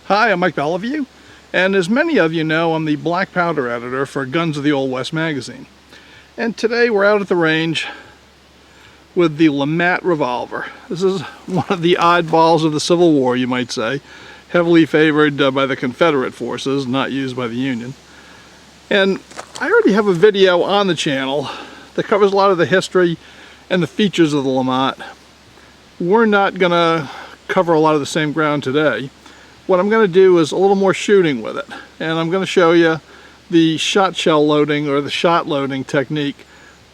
Hi, I'm Mike Bellevue, and as many of you know, I'm the black powder editor for Guns of the Old West magazine. And today we're out at the range with the LeMat Revolver. This is one of the oddballs of the Civil War, you might say, heavily favored by the Confederate forces, not used by the Union. And I already have a video on the channel that covers a lot of the history and the features of the LeMat. We're not going to cover a lot of the same ground today. What I'm going to do is a little more shooting with it, and I'm going to show you the shot shell loading or the shot loading technique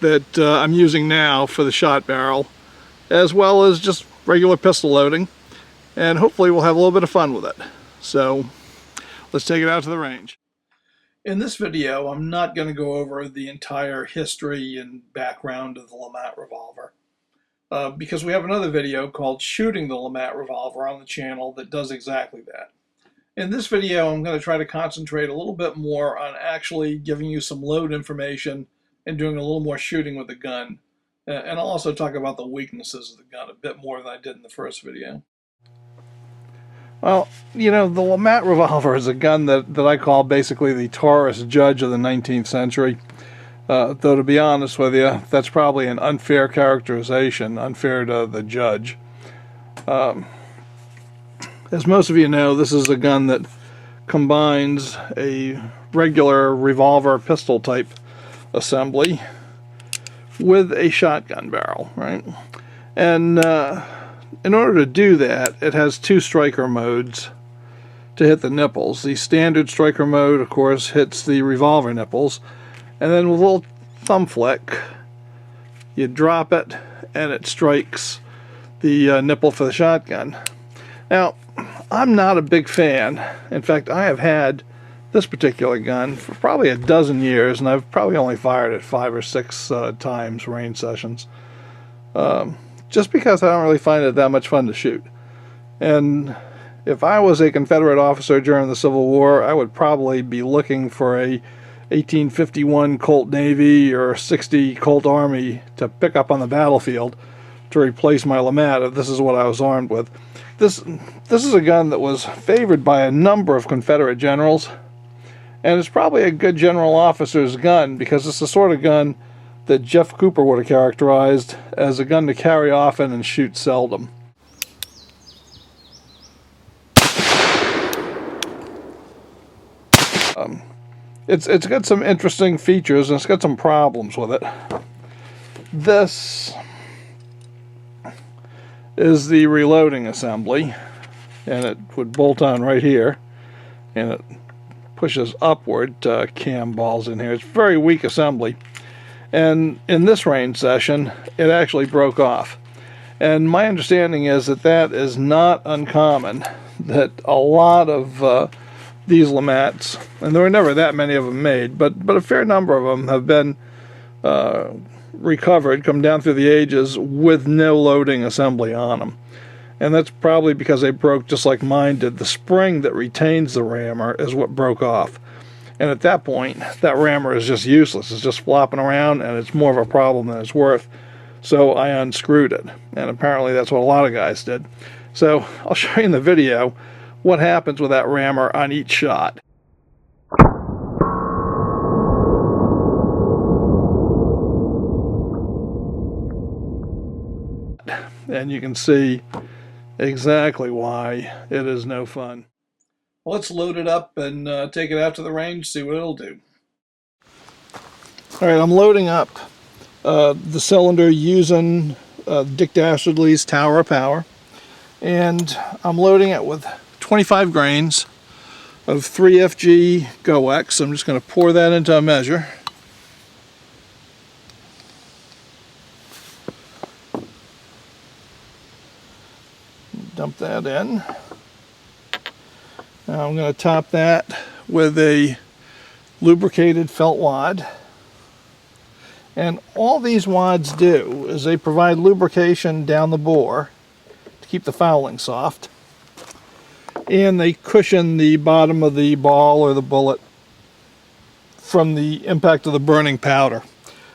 that I'm using now for the shot barrel, as well as just regular pistol loading, and hopefully we'll have a little bit of fun with it. So let's take it out to the range. In this video, I'm not going to go over the entire history and background of the LeMat Revolver. Because we have another video called Shooting the LeMat Revolver on the channel that does exactly that. In this video, I'm going to try to concentrate a little bit more on actually giving you some load information and doing a little more shooting with the gun. And I'll also talk about the weaknesses of the gun a bit more than I did in the first video. Well, you know, the LeMat Revolver is a gun that I call basically the Taurus judge of the 19th century. Though to be honest with you, that's probably an unfair characterization, unfair to the judge. As most of you know, this is a gun that combines a regular revolver pistol type assembly with a shotgun barrel, right? And in order to do that, it has two striker modes to hit the nipples. The standard striker mode, of course, hits the revolver nipples. And then with a little thumb flick, you drop it and it strikes the nipple for the shotgun. Now, I'm not a big fan. In fact, I have had this particular gun for probably a dozen years, and I've probably only fired it 5 or 6 times, range sessions. Just because I don't really find it that much fun to shoot. And if I was a Confederate officer during the Civil War, I would probably be looking for a 1851 Colt Navy or 60 Colt Army to pick up on the battlefield to replace my LeMat if this is what I was armed with. This is a gun that was favored by a number of Confederate generals, and it's probably a good general officer's gun because it's the sort of gun that Jeff Cooper would have characterized as a gun to carry often and shoot seldom. It's got some interesting features, and it's got some problems with it. This is the reloading assembly, and it would bolt on right here, and it pushes upward to cam balls in here. It's very weak assembly, and in this range session it actually broke off. And my understanding is that that is not uncommon, that a lot of these LeMats, and there were never that many of them made, but a fair number of them have been recovered, come down through the ages with no loading assembly on them. And that's probably because they broke just like mine did. The spring that retains the rammer is what broke off. And at that point, that rammer is just useless. It's just flopping around, and it's more of a problem than it's worth. So I unscrewed it. And apparently that's what a lot of guys did. So I'll show you in the video what happens with that rammer on each shot. And you can see exactly why it is no fun. Well, let's load it up and take it out to the range, see what it'll do. All right, I'm loading up the cylinder using Dick Dastardly's Tower of Power. And I'm loading it with 25 grains of 3FG GoX. I'm just going to pour that into a measure. Dump that in. Now I'm going to top that with a lubricated felt wad. And all these wads do is they provide lubrication down the bore to keep the fouling soft. And they cushion the bottom of the ball or the bullet from the impact of the burning powder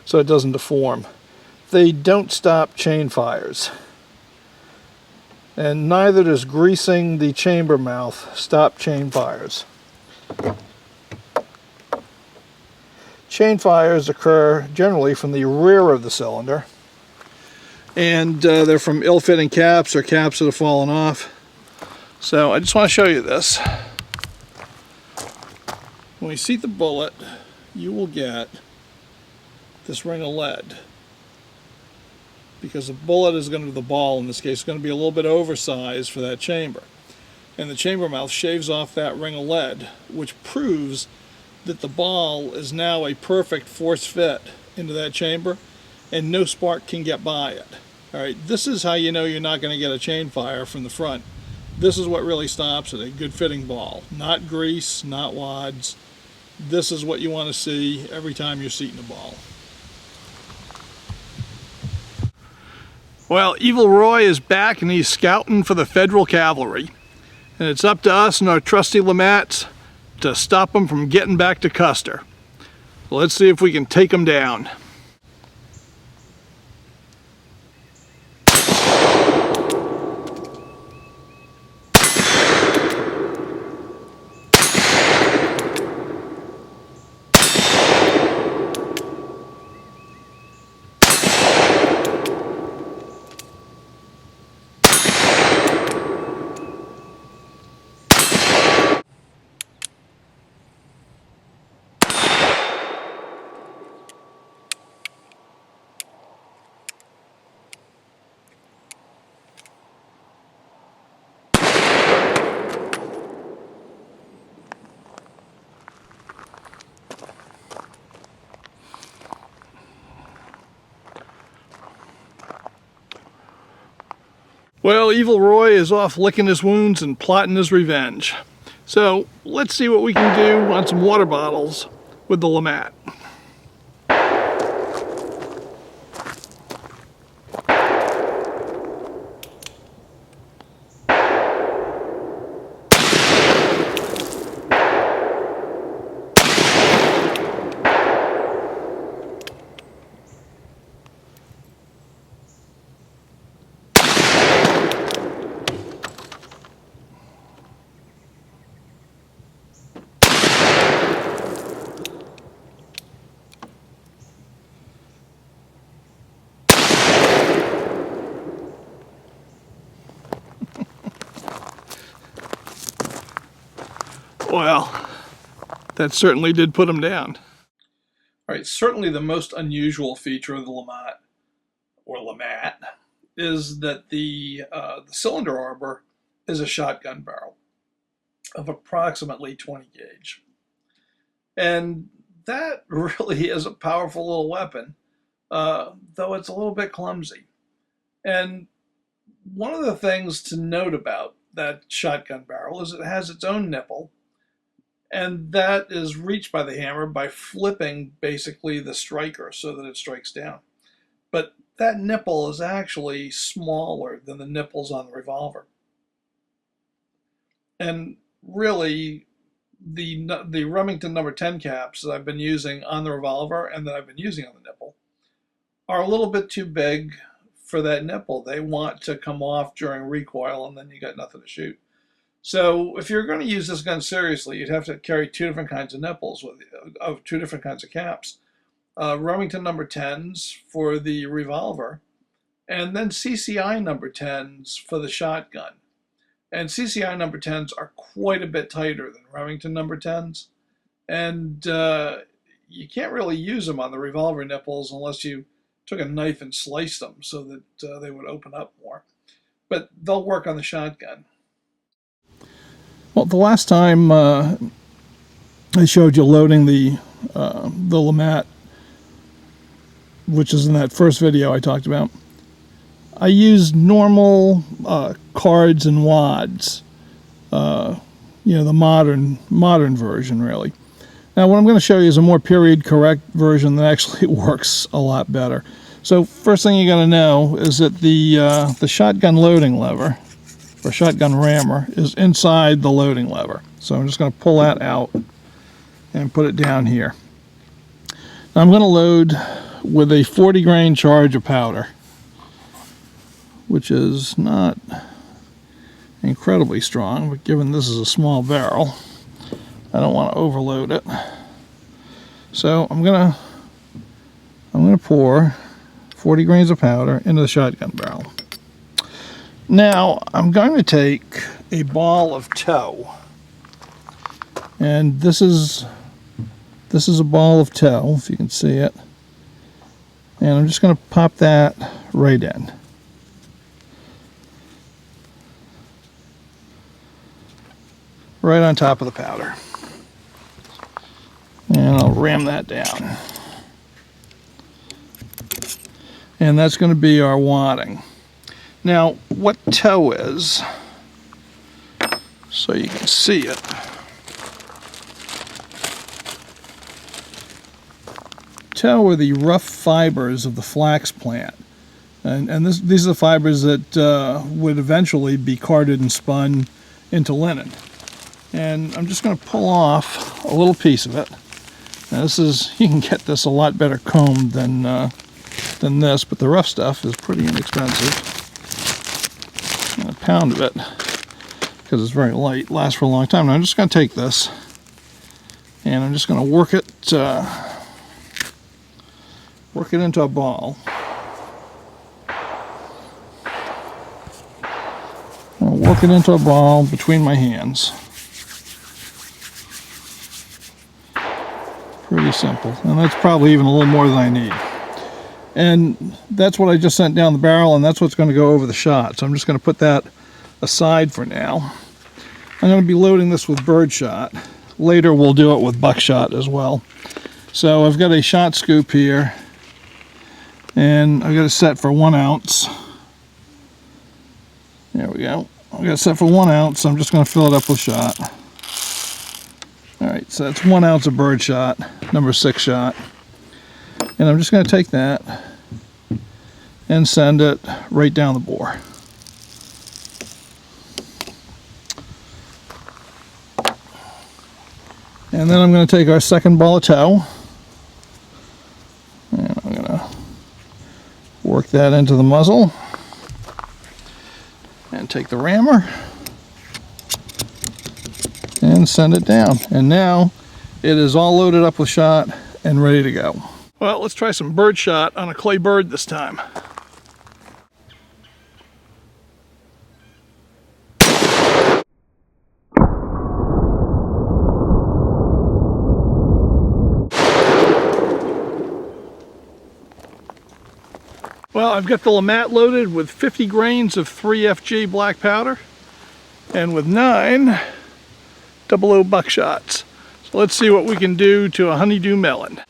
so it doesn't deform. They don't stop chain fires. and neither does greasing the chamber mouth stop chain fires. Chain fires occur generally from the rear of the cylinder, and they're from ill-fitting caps or caps that have fallen off. So I just want to show you this. When we seat the bullet, you will get this ring of lead, because the bullet is going to, the ball in this case, is going to be a little bit oversized for that chamber. And the chamber mouth shaves off that ring of lead, which proves that the ball is now a perfect force fit into that chamber, and no spark can get by it. All right, this is how you know you're not going to get a chain fire from the front. This is what really stops it, a good fitting ball. Not grease, not wads. This is what you want to see every time you're seating a ball. Well, Evil Roy is back and he's scouting for the Federal Cavalry. And it's up to us and our trusty LeMats to stop them from getting back to Custer. Let's see if we can take them down. Well, Evil Roy is off licking his wounds and plotting his revenge. So let's see what we can do on some water bottles with the LeMat. Well, that certainly did put him down. All right, certainly the most unusual feature of the LeMat, or LeMat, is that the cylinder arbor is a shotgun barrel of approximately 20 gauge. And that really is a powerful little weapon, though it's a little bit clumsy. And one of the things to note about that shotgun barrel is it has its own nipple, and that is reached by the hammer by flipping basically the striker so that it strikes down. But that nipple is actually smaller than the nipples on the revolver. And really, the Remington number 10 caps that I've been using on the revolver and that I've been using on the nipple are a little bit too big for that nipple. They want to come off during recoil, and then you got nothing to shoot. So if you're going to use this gun seriously, you'd have to carry two different kinds of nipples of two different kinds of caps. Remington number 10s for the revolver, and then CCI number 10s for the shotgun. And CCI number 10s are quite a bit tighter than Remington number 10s. And you can't really use them on the revolver nipples unless you took a knife and sliced them so that they would open up more. But they'll work on the shotgun. Well, the last time I showed you loading the LeMat, which is in that first video I talked about, I used normal cards and wads, the modern version, really. Now, what I'm going to show you is a more period correct version that actually works a lot better. So, first thing you got to know is that the shotgun loading lever, or shotgun rammer, is inside the loading lever. So I'm just going to pull that out and put it down here. Now I'm going to load with a 40 grain charge of powder, which is not incredibly strong, but given this is a small barrel, I don't want to overload it. So I'm gonna pour 40 grains of powder into the shotgun barrel. Now I'm going to take a ball of tow, and this is a ball of tow, if you can see it, and I'm just going to pop that right in. Right on top of the powder. And I'll ram that down. And that's going to be our wadding. Now, what tow is, so you can see it. Tow are the rough fibers of the flax plant. And these are the fibers that would eventually be carded and spun into linen. And I'm just going to pull off a little piece of it. Now you can get this a lot better combed than this, but the rough stuff is pretty inexpensive. And a pound of it, because it's very light, lasts for a long time. Now I'm just going to take this, and I'm just going to work it into a ball. I'll work it into a ball between my hands. Pretty simple, and that's probably even a little more than I need. And that's what I just sent down the barrel, and that's what's going to go over the shot. So I'm just going to put that aside for now. I'm going to be loading this with birdshot. Later we'll do it with buckshot as well. So I've got a shot scoop here, and I've got it set for 1 ounce. There we go. I've got it set for 1 ounce. So I'm just going to fill it up with shot. Alright, so that's 1 ounce of birdshot, number 6 shot. And I'm just going to take that and send it right down the bore. And then I'm going to take our second ball of tow, and I'm going to work that into the muzzle, and take the rammer and send it down. And now it is all loaded up with shot and ready to go. Well, let's try some bird shot on a clay bird this time. Well, I've got the LeMat loaded with 50 grains of 3FG black powder and with 9 00 buckshots. So let's see what we can do to a honeydew melon.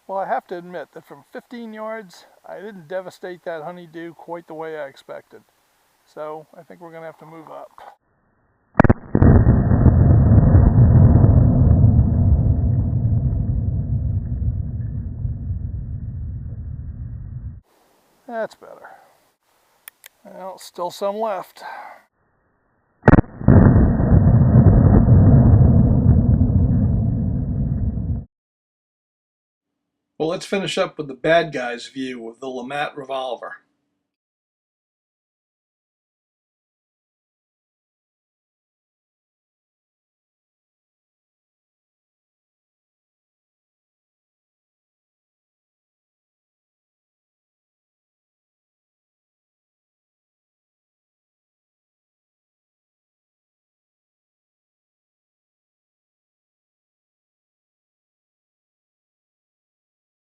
Well, I have to admit that from 15 yards, I didn't devastate that honeydew quite the way I expected. So I think we're going to have to move up. That's better. Well, still some left. Well, let's finish up with the bad guy's view of the LeMat Revolver.